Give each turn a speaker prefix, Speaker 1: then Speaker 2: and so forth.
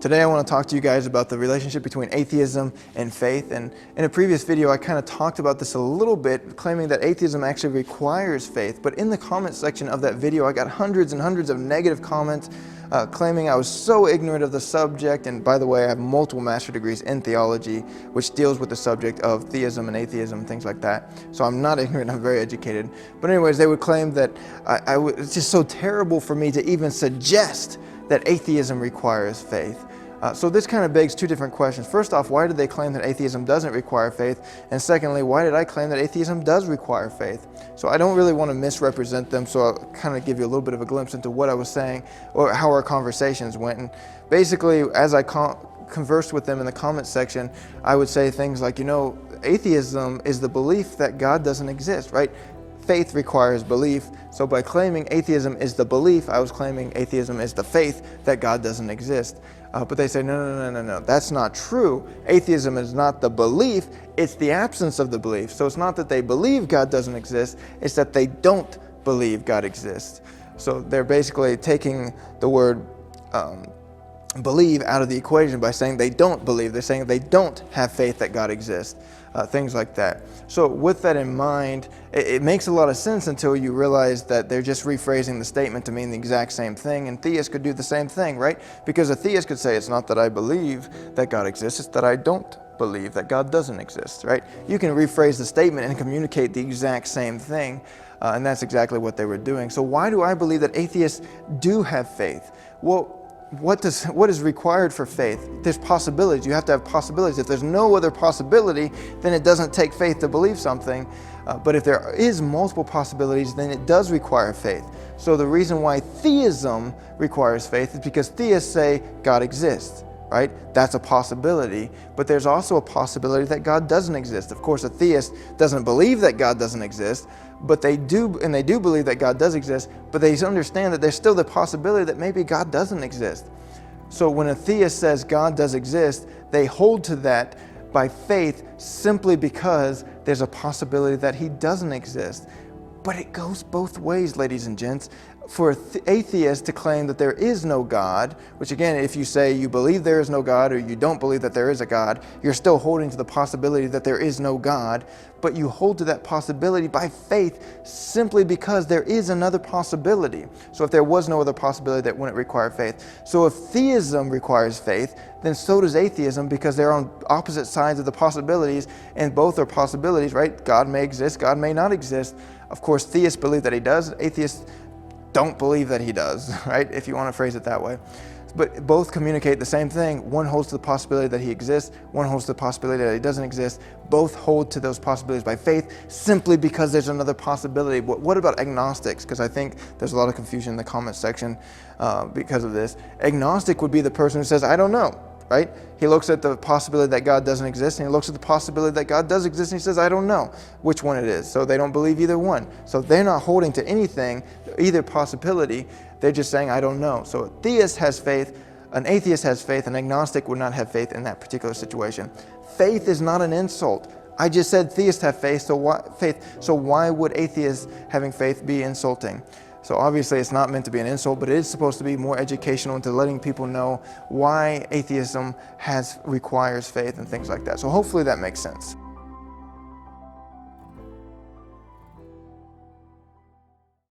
Speaker 1: Today I want to talk to you guys about the relationship between atheism and faith. And in a previous video I kind of talked about this a little bit, claiming that atheism actually requires faith. But in the comment section of that video I got hundreds and hundreds of negative comments claiming I was so ignorant of the subject. And by the way, I have multiple master's degrees in theology, which deals with the subject of theism and atheism and things like that. So I'm not ignorant, I'm very educated. But anyways, they would claim that it's just so terrible for me to even suggest that atheism requires faith. So this kind of begs two different questions. First off, why did they claim that atheism doesn't require faith? And secondly, why did I claim that atheism does require faith? So I don't really want to misrepresent them, so I'll kind of give you a little bit of a glimpse into what I was saying or how our conversations went. And basically, as I conversed with them in the comment section, I would say things like, you know, atheism is the belief that God doesn't exist, right? Faith requires belief. So by claiming atheism is the belief, I was claiming atheism is the faith that God doesn't exist. But they say, no, that's not true. Atheism is not the belief, it's the absence of the belief. So it's not that they believe God doesn't exist, it's that they don't believe God exists. So they're basically taking the word believe out of the equation by saying they don't believe. They're saying they don't have faith that God exists. Things like that. So with that in mind, it makes a lot of sense until you realize that they're just rephrasing the statement to mean the exact same thing, and theists could do the same thing, right? Because a theist could say, it's not that I believe that God exists, it's that I don't believe that God doesn't exist, right? You can rephrase the statement and communicate the exact same thing, and that's exactly what they were doing. So why do I believe that atheists do have faith? Well, what is required for faith? There's possibilities. You have to have possibilities. If there's no other possibility, then it doesn't take faith to believe something. But if there is multiple possibilities, then it does require faith. So the reason why theism requires faith is because theists say God exists, right? That's a possibility. But there's also a possibility that God doesn't exist. Of course, a theist doesn't believe that God doesn't exist, but they do believe that God does exist, but they understand that there's still the possibility that maybe God doesn't exist. So when a theist says God does exist, they hold to that by faith simply because there's a possibility that he doesn't exist. But it goes both ways, ladies and gents. For an atheist to claim that there is no God, which again, if you say you believe there is no God or you don't believe that there is a God, you're still holding to the possibility that there is no God, but you hold to that possibility by faith simply because there is another possibility. So if there was no other possibility, that wouldn't require faith. So if theism requires faith, then so does atheism, because they're on opposite sides of the possibilities, and both are possibilities, right? God may exist, God may not exist. Of course, theists believe that he does, atheists don't believe that he does, right? If you want to phrase it that way. But both communicate the same thing. One holds to the possibility that he exists, one holds to the possibility that he doesn't exist. Both hold to those possibilities by faith simply because there's another possibility. But what about agnostics? Because I think there's a lot of confusion in the comment section because of this. Agnostic would be the person who says, I don't know, right? He looks at the possibility that God doesn't exist, and he looks at the possibility that God does exist, and he says, I don't know which one it is. So they don't believe either one. So they're not holding to anything, either possibility. They're just saying, I don't know. So a theist has faith, an atheist has faith, an agnostic would not have faith in that particular situation. Faith is not an insult. I just said theists have faith, so why would atheists having faith be insulting? So obviously it's not meant to be an insult, but it is supposed to be more educational into letting people know why atheism requires faith and things like that. So hopefully that makes sense.